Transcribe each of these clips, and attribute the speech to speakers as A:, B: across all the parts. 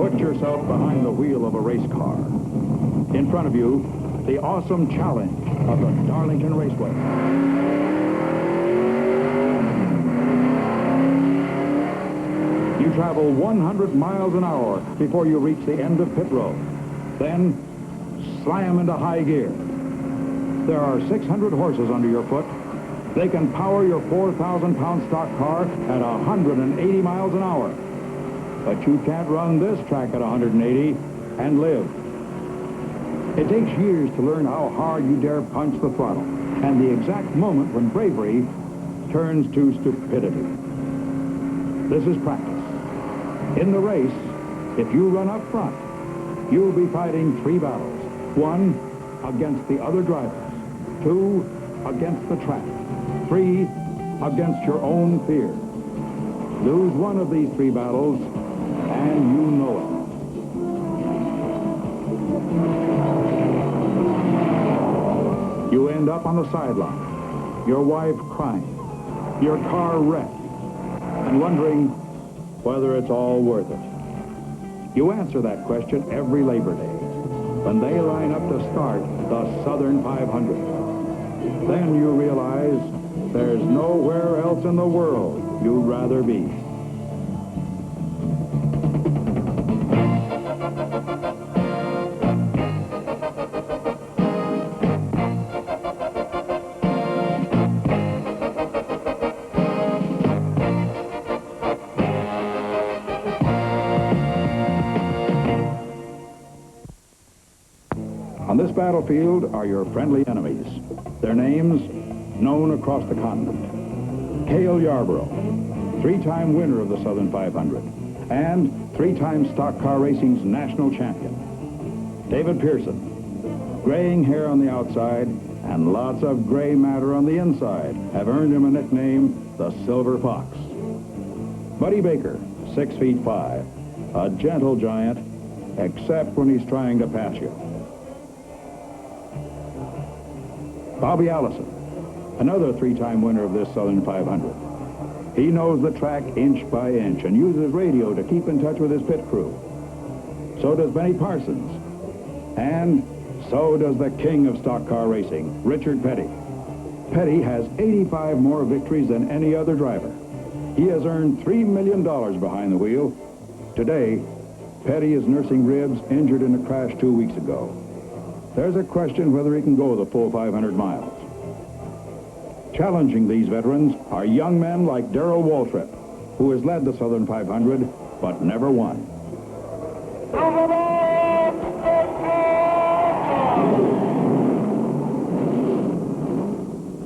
A: Put yourself behind the wheel of a race car. In front of you, the awesome challenge of the Darlington Raceway. You travel 100 miles an hour before you reach the end of pit road. Then, slam into high gear. There are 600 horses under your foot. They can power your 4,000-pound stock car at 180 miles an hour. But you can't run this track at 180 and live. It takes years to learn how hard you dare punch the throttle and the exact moment when bravery turns to stupidity. This is practice. In the race, if you run up front, you'll be fighting 3 battles. 1, against the other drivers. 2, against the track. 3, against your own fear. Lose one of these 3 battles, and you know it. You end up on the sideline, your wife crying, your car wrecked, and wondering whether it's all worth it. You answer that question every Labor Day when they line up to start the Southern 500. Then you realize there's nowhere else in the world you'd rather be. On this battlefield are your friendly enemies. Their names known across the continent. Cale Yarborough, 3-time winner of the Southern 500, and 3-time stock car racing's national champion. David Pearson, graying hair on the outside and lots of gray matter on the inside, have earned him a nickname, the Silver Fox. Buddy Baker, 6 feet 5, a gentle giant, except when he's trying to pass you. Bobby Allison, another 3-time winner of this Southern 500. He knows the track inch by inch and uses radio to keep in touch with his pit crew. So does Benny Parsons. And so does the king of stock car racing, Richard Petty. Petty has 85 more victories than any other driver. He has earned $3 million behind the wheel. Today, Petty is nursing ribs injured in a crash 2 weeks ago. There's a question whether he can go the full 500 miles. Challenging these veterans are young men like Darrell Waltrip, who has led the Southern 500, but never won.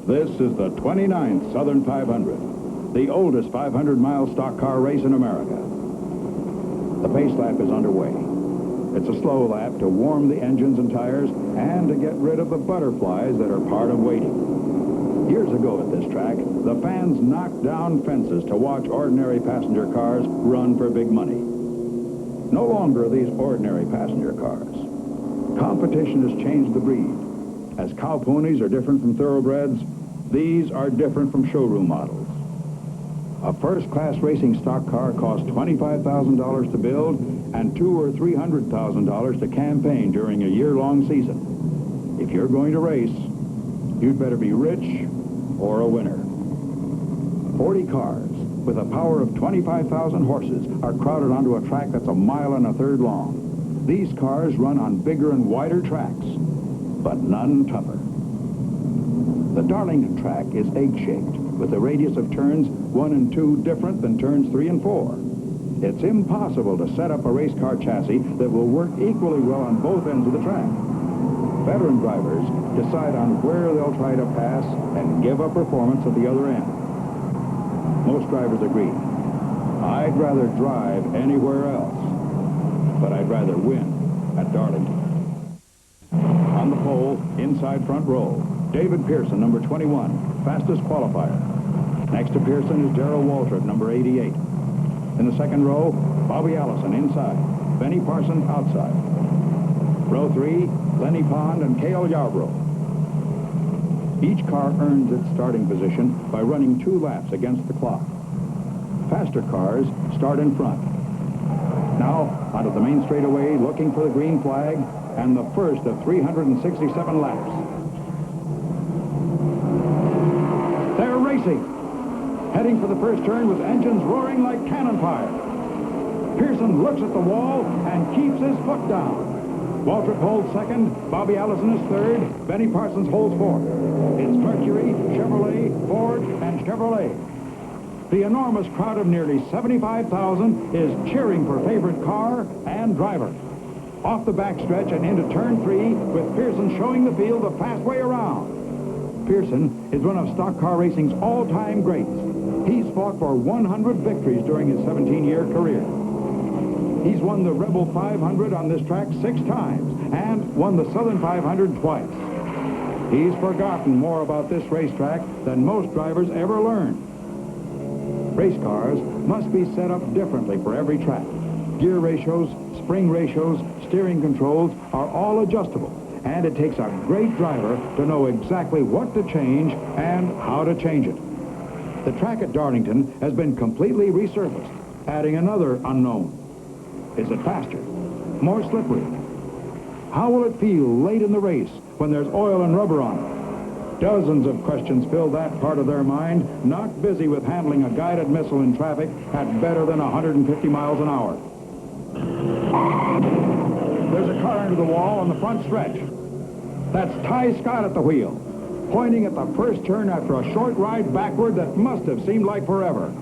A: This is the 29th Southern 500, the oldest 500-mile stock car race in America. The pace lap is underway. It's a slow lap to warm the engines and tires and to get rid of the butterflies that are part of waiting. Years ago at this track, the fans knocked down fences to watch ordinary passenger cars run for big money. No longer are these ordinary passenger cars. Competition has changed the breed. As cow ponies are different from thoroughbreds, these are different from showroom models. A first-class racing stock car costs $25,000 to build and $200,000 or $300,000 to campaign during a year-long season. If you're going to race, you'd better be rich or a winner. 40 cars with a power of 25,000 horses are crowded onto a track that's 1.3 miles long. These cars run on bigger and wider tracks, but none tougher. The Darlington track is egg-shaped, with a radius of turns 1 and 2 different than turns 3 and 4. It's impossible to set up a race car chassis that will work equally well on both ends of the track. Veteran drivers decide on where they'll try to pass and give up performance at the other end. Most drivers agree. I'd rather drive anywhere else, but I'd rather win at Darlington. On the pole, inside front row, David Pearson, number 21, fastest qualifier. Next to Pearson is Darrell Waltrip, number 88. In the second row, Bobby Allison inside, Benny Parsons outside. Row 3, Lenny Pond and Cale Yarborough. Each car earns its starting position by running 2 laps against the clock. Faster cars start in front. Now, onto the main straightaway, looking for the green flag, and the first of 367 laps. They're racing, heading for the first turn with engines roaring like cannon fire. Pearson looks at the wall and keeps his foot down. Waltrip holds second, Bobby Allison is third, Benny Parsons holds fourth. It's Mercury, Chevrolet, Ford, and Chevrolet. The enormous crowd of nearly 75,000 is cheering for favorite car and driver. Off the backstretch and into turn 3, with Pearson showing the field the fast way around. Pearson is one of stock car racing's all-time greats. He's fought for 100 victories during his 17-year career. He's won the Rebel 500 on this track 6 times and won the Southern 500 twice. He's forgotten more about this racetrack than most drivers ever learn. Race cars must be set up differently for every track. Gear ratios, spring ratios, steering controls are all adjustable, and it takes a great driver to know exactly what to change and how to change it. The track at Darlington has been completely resurfaced, adding another unknown. Is it faster? More slippery? How will it feel late in the race when there's oil and rubber on it? Dozens of questions fill that part of their mind, not busy with handling a guided missile in traffic at better than 150 miles an hour. There's a car into the wall on the front stretch. That's Ty Scott at the wheel, pointing at the first turn after a short ride backward that must have seemed like forever.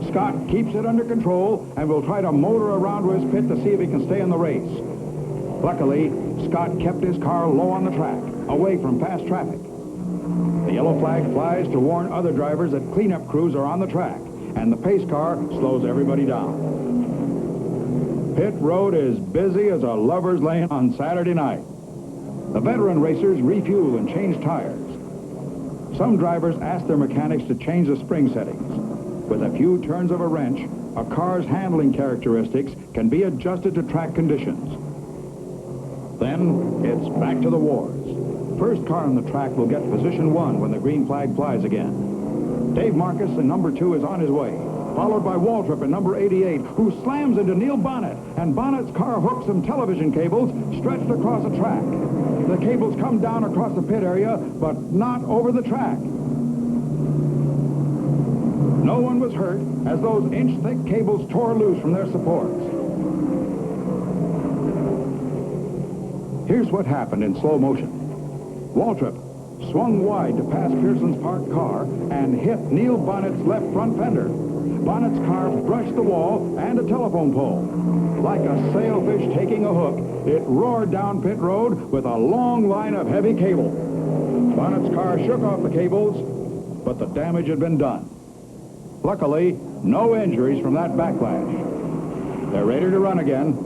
A: Scott keeps it under control and will try to motor around to his pit to see if he can stay in the race. Luckily, Scott kept his car low on the track, away from fast traffic. The yellow flag flies to warn other drivers that cleanup crews are on the track, and the pace car slows everybody down. Pit road is busy as a lover's lane on Saturday night. The veteran racers refuel and change tires. Some drivers ask their mechanics to change the spring settings. With a few turns of a wrench, a car's handling characteristics can be adjusted to track conditions. Then it's back to the wars. First car on the track will get position 1 when the green flag flies again. Dave Marcus in number 2 is on his way, followed by Waltrip in number 88, who slams into Neil Bonnet, and Bonnet's car hooks some television cables stretched across the track. The cables come down across the pit area, but not over the track. No one was hurt as those inch-thick cables tore loose from their supports. Here's what happened in slow motion. Waltrip swung wide to pass Pearson's parked car and hit Neil Bonnet's left front fender. Bonnet's car brushed the wall and a telephone pole. Like a sailfish taking a hook, it roared down pit road with a long line of heavy cable. Bonnet's car shook off the cables, but the damage had been done. Luckily, no injuries from that backlash. They're ready to run again.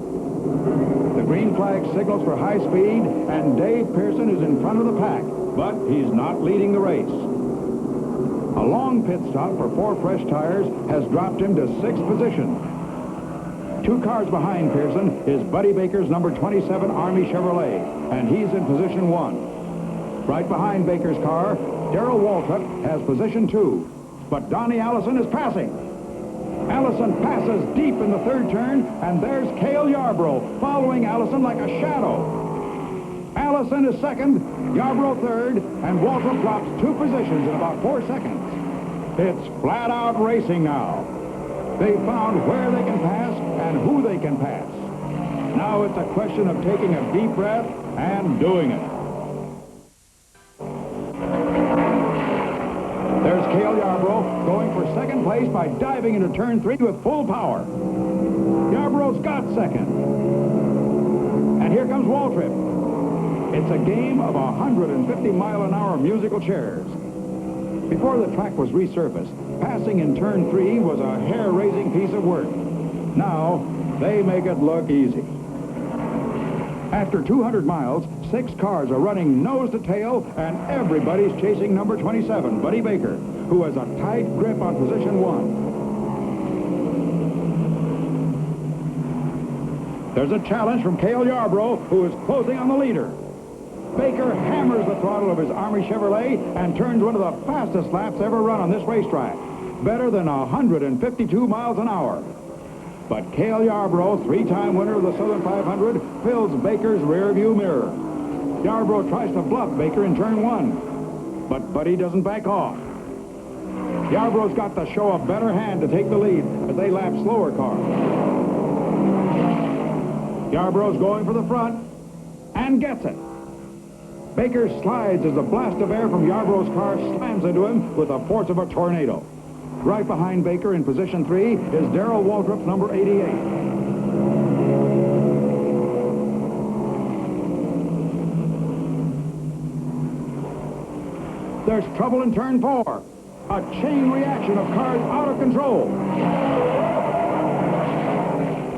A: The green flag signals for high speed, and Dave Pearson is in front of the pack, but he's not leading the race. A long pit stop for 4 fresh tires has dropped him to 6th position. 2 cars behind Pearson is Buddy Baker's number 27 Army Chevrolet, and he's in position 1. Right behind Baker's car, Darrell Waltrip has position 2. But Donnie Allison is passing. Allison passes deep in the 3rd turn, and there's Cale Yarborough following Allison like a shadow. Allison is 2nd, Yarborough 3rd, and Waltrip drops 2 positions in about 4 seconds. It's flat-out racing now. They've found where they can pass and who they can pass. Now it's a question of taking a deep breath and doing it. There's Cale Yarborough going for 2nd place by diving into turn 3 with full power. Yarborough's got 2nd. And here comes Waltrip. It's a game of 150-mile-an-hour musical chairs. Before the track was resurfaced, passing in turn 3 was a hair-raising piece of work. Now, they make it look easy. After 200 miles, 6 cars are running nose to tail, and everybody's chasing number 27, Buddy Baker, who has a tight grip on position 1. There's a challenge from Cale Yarborough, who is closing on the leader. Baker hammers the throttle of his Army Chevrolet and turns one of the fastest laps ever run on this racetrack, better than 152 miles an hour. But Cale Yarborough, three-time winner of the Southern 500, fills Baker's rearview mirror. Yarborough tries to bluff Baker in turn one, but Buddy doesn't back off. Yarborough's got to show a better hand to take the lead as they lap slower cars. Yarborough's going for the front and gets it. Baker slides as a blast of air from Yarborough's car slams into him with the force of a tornado. Right behind Baker in position 3 is Darrell Waltrip's number 88. There's trouble in turn 4. A chain reaction of cars out of control.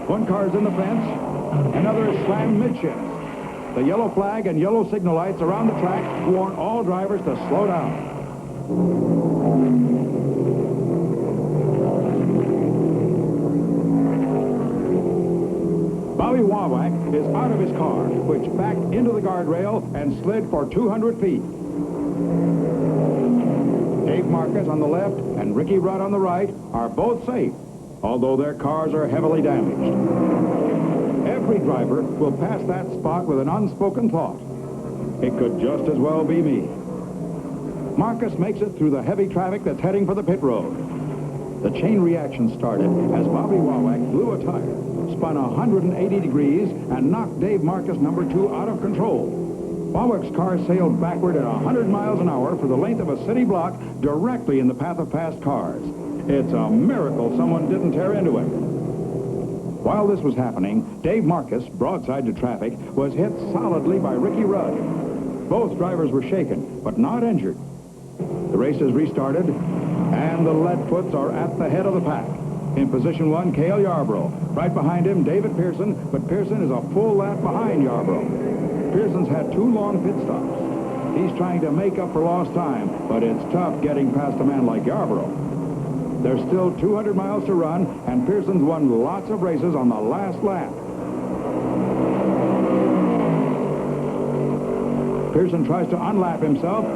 A: One car's in the fence, another is slammed midships. The yellow flag and yellow signal lights around the track warn all drivers to slow down. Bobby Wawak is out of his car, which backed into the guardrail and slid for 200 feet. Dave Marcus on the left and Ricky Rudd on the right are both safe, although their cars are heavily damaged. Every driver will pass that spot with an unspoken thought. It could just as well be me. Marcus makes it through the heavy traffic that's heading for the pit road. The chain reaction started as Bobby Wawak blew a tire, spun 180 degrees, and knocked Dave Marcus, number 2, out of control. Wawak's car sailed backward at 100 miles an hour for the length of a city block directly in the path of past cars. It's a miracle someone didn't tear into it. While this was happening, Dave Marcus, broadside to traffic, was hit solidly by Ricky Rudd. Both drivers were shaken, but not injured. The race is restarted, and the Leadfoots are at the head of the pack. In position 1, Cale Yarborough. Right behind him, David Pearson, but Pearson is a full lap behind Yarborough. Pearson's had 2 long pit stops. He's trying to make up for lost time, but it's tough getting past a man like Yarborough. There's still 200 miles to run, and Pearson's won lots of races on the last lap. Pearson tries to unlap himself,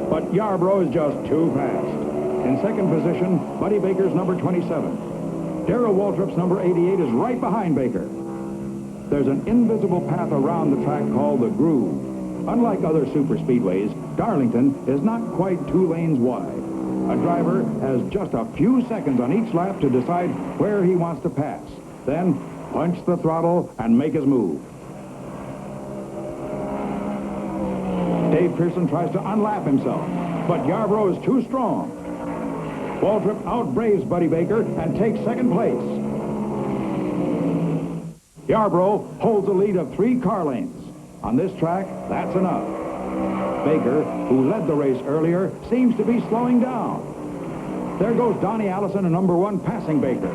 A: but Yarborough is just too fast. In second position, Buddy Baker's number 27. Darrell Waltrip's number 88 is right behind Baker. There's an invisible path around the track called the Groove. Unlike other superspeedways, Darlington is not quite 2 lanes wide. A driver has just a few seconds on each lap to decide where he wants to pass. Then punch the throttle and make his move. Dave Pearson tries to unlap himself, but Yarborough is too strong. Waltrip outbraves Buddy Baker and takes second place. Yarborough holds a lead of 3 car lanes. On this track, that's enough. Baker, who led the race earlier, seems to be slowing down. There goes Donnie Allison in number 1 passing Baker.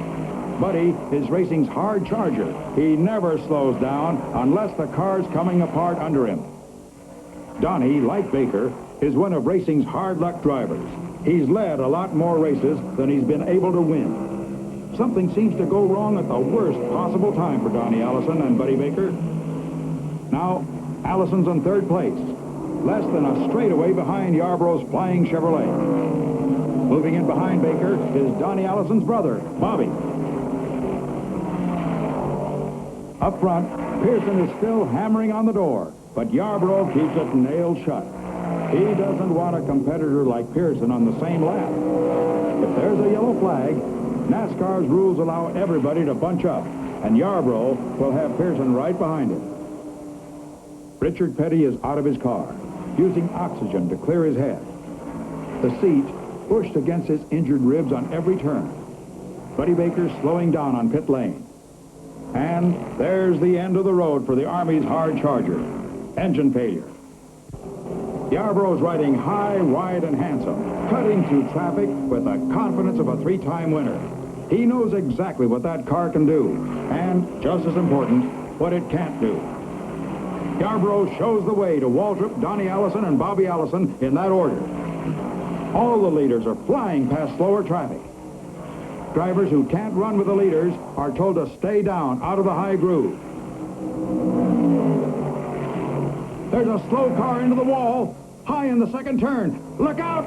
A: Buddy is racing's hard charger. He never slows down unless the car's coming apart under him. Donnie, like Baker, is one of racing's hard luck drivers. He's led a lot more races than he's been able to win. Something seems to go wrong at the worst possible time for Donnie Allison and Buddy Baker. Now, Allison's in 3rd place, less than a straightaway behind Yarborough's flying Chevrolet. Moving in behind Baker is Donnie Allison's brother, Bobby. Up front, Pearson is still hammering on the door, but Yarborough keeps it nailed shut. He doesn't want a competitor like Pearson on the same lap. If there's a yellow flag, NASCAR's rules allow everybody to bunch up, and Yarborough will have Pearson right behind him. Richard Petty is out of his car, using oxygen to clear his head. The seat pushed against his injured ribs on every turn. Buddy Baker slowing down on pit lane. And there's the end of the road for the Army's hard charger. Engine failure. Yarborough's riding high, wide, and handsome, cutting through traffic with the confidence of a 3-time winner. He knows exactly what that car can do, and, just as important, what it can't do. Yarborough shows the way to Waltrip, Donnie Allison, and Bobby Allison in that order. All the leaders are flying past slower traffic. Drivers who can't run with the leaders are told to stay down out of the high groove. There's a slow car into the wall, high in the second turn. Look out!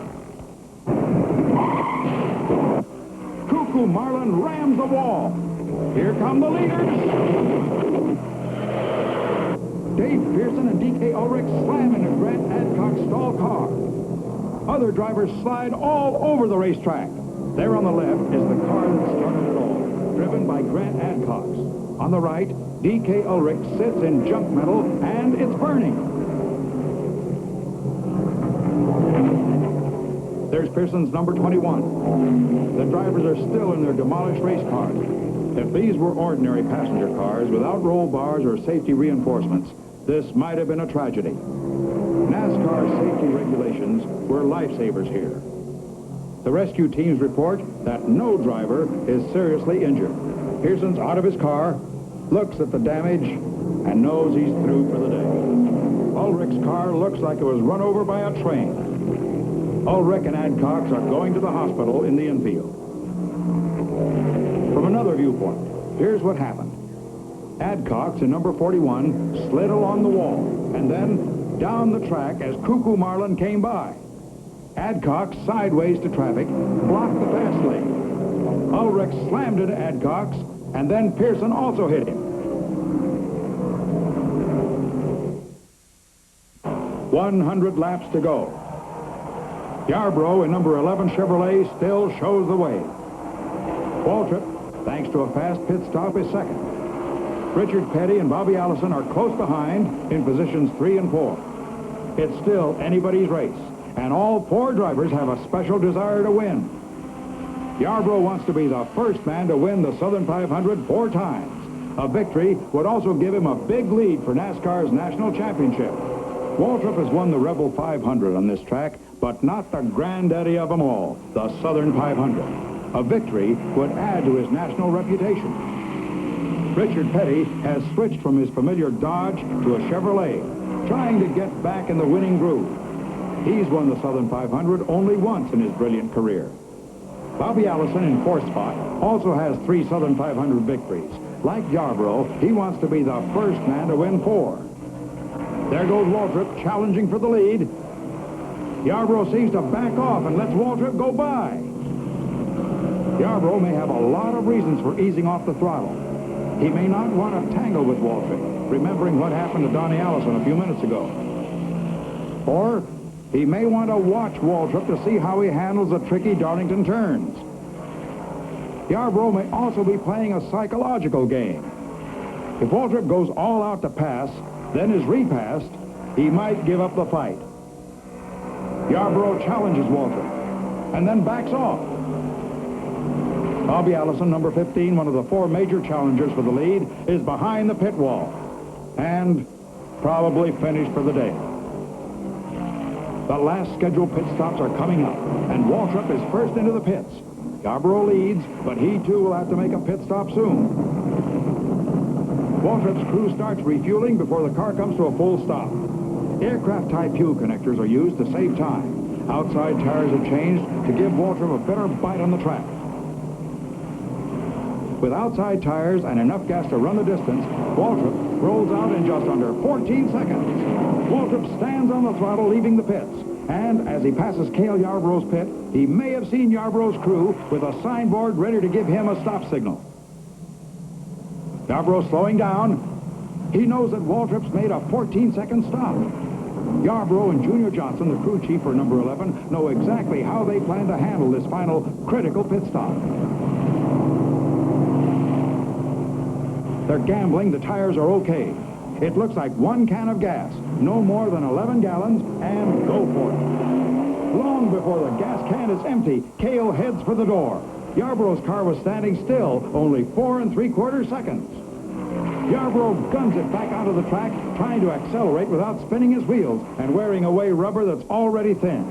A: Cuckoo Marlin rams the wall. Here come the leaders. Dave Pearson and D.K. Ulrich slam into Grant Adcock's stall car. Other drivers slide all over the racetrack. There on the left is the car that started it all, driven by Grant Adcock's. On the right, D.K. Ulrich sits in junk metal, and it's burning. There's Pearson's number 21. The drivers are still in their demolished race cars. If these were ordinary passenger cars without roll bars or safety reinforcements, this might have been a tragedy. NASCAR safety regulations were lifesavers here. The rescue teams report that no driver is seriously injured. Pearson's out of his car, looks at the damage, and knows he's through for the day. Ulrich's car looks like it was run over by a train. Ulrich and Adcock's are going to the hospital in the infield. From another viewpoint, here's what happened. Adcock's in number 41 slid along the wall and then down the track as Cuckoo Marlin came by. Adcock, sideways to traffic, blocked the fast lane. Ulrich slammed into Adcock's, and then Pearson also hit him. 100 laps to go. Yarborough in number 11 Chevrolet still shows the way. Waltrip, thanks to a fast pit stop, is second. Richard Petty and Bobby Allison are close behind in positions 3 and 4. It's still anybody's race, and all 4 drivers have a special desire to win. Yarborough wants to be the first man to win the Southern 500 4 times. A victory would also give him a big lead for NASCAR's national championship. Waltrip has won the Rebel 500 on this track, but not the granddaddy of them all, the Southern 500. A victory would add to his national reputation. Richard Petty has switched from his familiar Dodge to a Chevrolet, trying to get back in the winning groove. He's won the Southern 500 only once in his brilliant career. Bobby Allison in 4th spot also has 3 Southern 500 victories. Like Yarborough, he wants to be the first man to win 4. There goes Waltrip challenging for the lead. Yarborough seems to back off and lets Waltrip go by. Yarborough may have a lot of reasons for easing off the throttle. He may not want to tangle with Waltrip, remembering what happened to Donnie Allison a few minutes ago. Or he may want to watch Waltrip to see how he handles the tricky Darlington turns. Yarborough may also be playing a psychological game. If Waltrip goes all out to pass, then is repassed, he might give up the fight. Yarborough challenges Waltrip and then backs off. Bobby Allison, number 15, one of the 4 major challengers for the lead, is behind the pit wall and probably finished for the day. The last scheduled pit stops are coming up, and Waltrip is first into the pits. Yarborough leads, but he too will have to make a pit stop soon. Waltrip's crew starts refueling before the car comes to a full stop. Aircraft-type fuel connectors are used to save time. Outside tires are changed to give Waltrip a better bite on the track. With outside tires and enough gas to run the distance, Waltrip rolls out in just under 14 seconds. Waltrip stands on the throttle, leaving the pits. And as he passes Cale Yarborough's pit, he may have seen Yarborough's crew with a signboard ready to give him a stop signal. Yarborough slowing down. He knows that Waltrip's made a 14-second stop. Yarborough and Junior Johnson, the crew chief for number 11, know exactly how they plan to handle this final critical pit stop. They're gambling the tires are okay. It looks like 1 can of gas, no more than 11 gallons, and go for it. Long before the gas can is empty, Cale heads for the door. Yarborough's car was standing still, only 4 3/4 seconds. Yarborough guns it back onto the track, trying to accelerate without spinning his wheels and wearing away rubber that's already thin.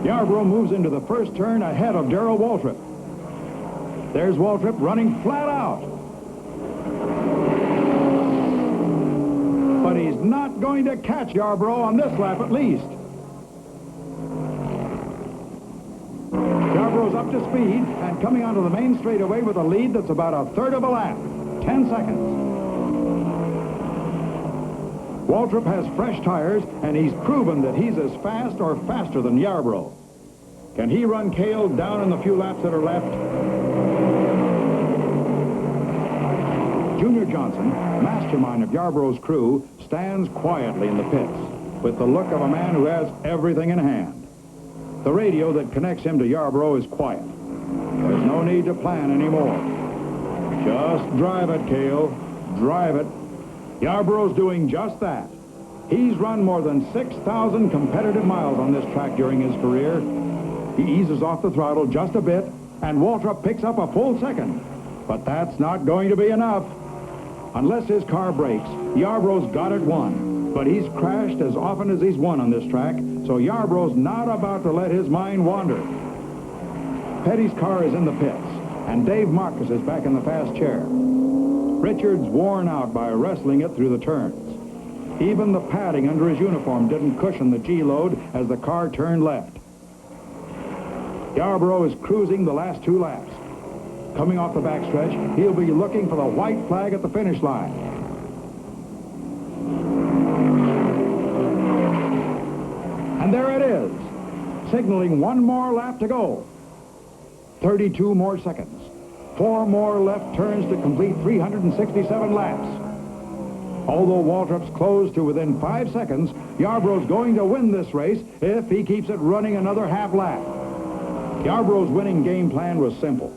A: Yarborough moves into the first turn ahead of Darrell Waltrip. There's Waltrip running flat out. But he's not going to catch Yarborough on this lap at least. Yarborough's up to speed and coming onto the main straightaway with a lead that's about a third of a lap. 10 seconds. Waltrip has fresh tires, and he's proven that he's as fast or faster than Yarborough. Can he run Cale down in the few laps that are left? Junior Johnson, mastermind of Yarborough's crew, stands quietly in the pits with the look of a man who has everything in hand. The radio that connects him to Yarborough is quiet. There's no need to plan anymore. Just drive it, Cale. Drive it. Yarborough's doing just that. He's run more than 6,000 competitive miles on this track during his career. He eases off the throttle just a bit, and Waltrip picks up a full second. But that's not going to be enough. Unless his car breaks, Yarborough's got it won. But he's crashed as often as he's won on this track, so Yarborough's not about to let his mind wander. Petty's car is in the pits, and Dave Marcus is back in the fast chair. Richard's worn out by wrestling it through the turns. Even the padding under his uniform didn't cushion the G-load as the car turned left. Yarborough is cruising the last 2 laps. Coming off the backstretch, he'll be looking for the white flag at the finish line. And there it is, signaling 1 more lap to go. 32 more seconds. 4 more left turns to complete 367 laps. Although Waltrip's close to within 5 seconds, Yarborough's going to win this race if he keeps it running another half lap. Yarborough's winning game plan was simple.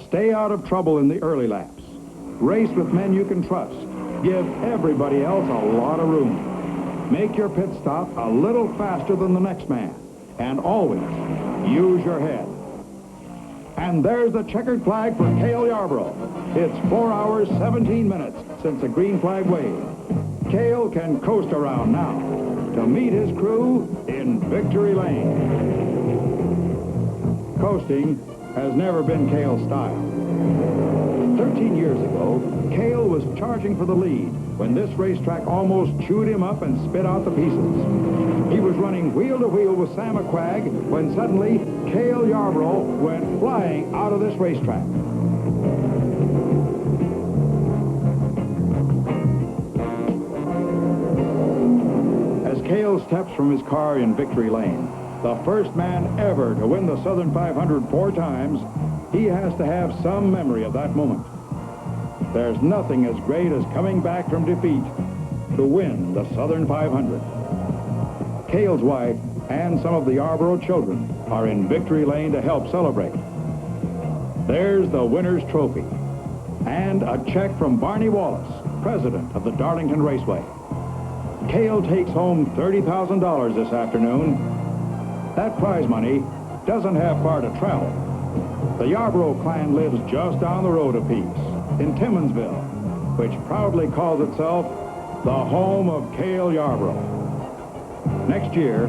A: Stay out of trouble in the early laps. Race with men you can trust. Give everybody else a lot of room. Make your pit stop a little faster than the next man. And always use your head. And there's the checkered flag for Cale Yarborough. It's 4 hours, 17 minutes since the green flag waved. Cale can coast around now to meet his crew in Victory Lane. Coasting has never been Cale's style. 13 years ago, Cale was charging for the lead when this racetrack almost chewed him up and spit out the pieces. He was running wheel to wheel with Sam McQuagg when suddenly Cale Yarborough went flying out of this racetrack. As Cale steps from his car in Victory Lane, the first man ever to win the Southern 500 4 times, he has to have some memory of that moment. There's nothing as great as coming back from defeat to win the Southern 500. Cale's wife and some of the Yarborough children are in Victory Lane to help celebrate. There's the winner's trophy and a check from Barney Wallace, president of the Darlington Raceway. Cale takes home $30,000 this afternoon. That prize money doesn't have far to travel. The Yarborough clan lives just down the road a piece, in Timmonsville, which proudly calls itself the home of Cale Yarborough. Next year,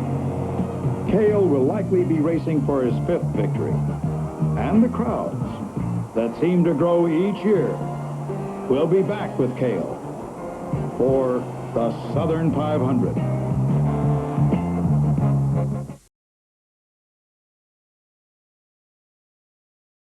A: Cale will likely be racing for his 5th victory. And the crowds that seem to grow each year will be back with Cale for the Southern 500.